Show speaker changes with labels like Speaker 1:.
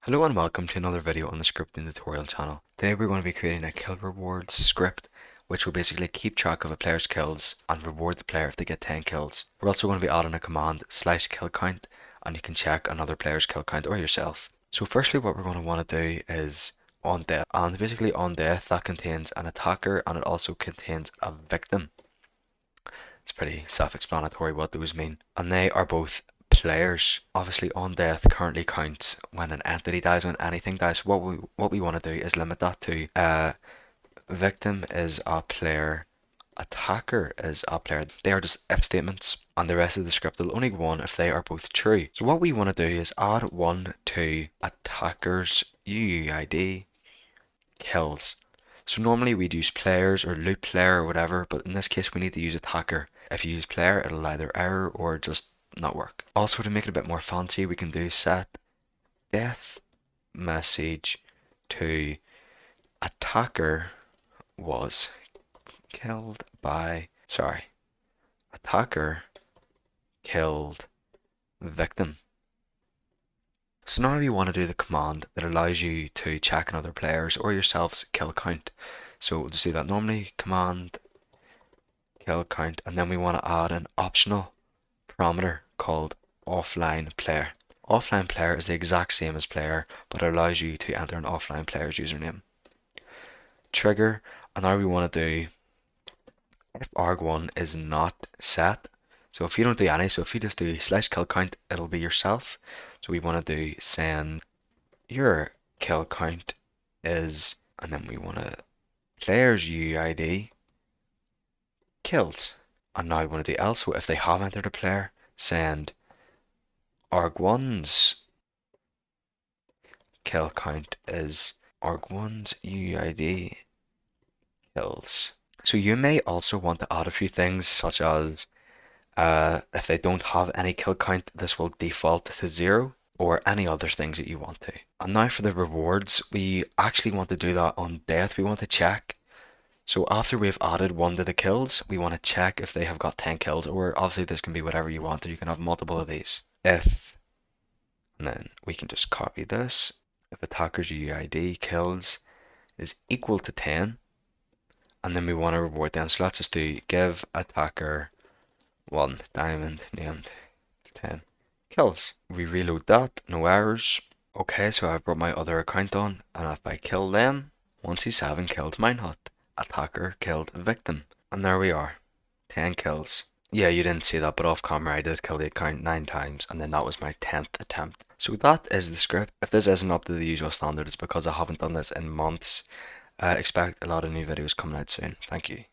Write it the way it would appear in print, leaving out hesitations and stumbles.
Speaker 1: Hello and welcome to another video on the Skripting tutorial channel. Today we're going to be creating a kill rewards script which will basically keep track of a player's kills and reward the player if they get 10 kills. We're also going to be adding a command /kill count, and you can check another player's kill count or yourself. So firstly what we're going to want to do is on death, and basically on death that contains an attacker and it also contains a victim. It's pretty self-explanatory what those mean, and they are both players. Obviously on death currently counts when an entity dies, when anything dies. What we want to do is limit that to victim is a player, attacker is a player. They are just if statements, and the rest of the script will only go on if they are both true. So what we want to do is add 1 to attacker's UUID kills. So normally we'd use players or loop player or whatever, but in this case we need to use attacker. If you use player, it'll either error or just not work. Also, to make it a bit more fancy, we can do set death message to attacker was killed by, attacker killed victim. So now we want to do the command that allows you to check another player's or yourself's kill count. So we'll just do that normally, command kill count, and then we want to add an optional parameter called offline player. Offline player is the exact same as player, but it allows you to enter an offline player's username. Trigger, and now we want to do if arg1 is not set. So if you don't do any, so if you just do /kill count, it'll be yourself. So we want to do send your kill count is, and then we want to player's UID kills. And now we want to do else, so if they have entered a player, send arg1's kill count is arg1's UID kills. So you may also want to add a few things such as if they don't have any kill count, this will default to 0, or any other things that you want to. And now for the rewards, we actually want to do that on death. We want to check. So after we've added 1 to the kills, we want to check if they have got 10 kills, or obviously this can be whatever you want, or you can have multiple of these. If, and then we can just copy this, if attacker's UID kills is equal to 10, and then we want to reward them. So let's just do give attacker 1 diamond named 10 kills. We reload that, no errors. Okay, so I've brought my other account on, and if I kill them, 1C7 killed Minehut. Attacker killed victim. And there we are, 10 kills. Yeah, you didn't see that, but off camera I did kill the account 9 times, and then that was my 10th attempt. So that is the script. If this isn't up to the usual standard, it's because I haven't done this in months. Expect a lot of new videos coming out soon. Thank you.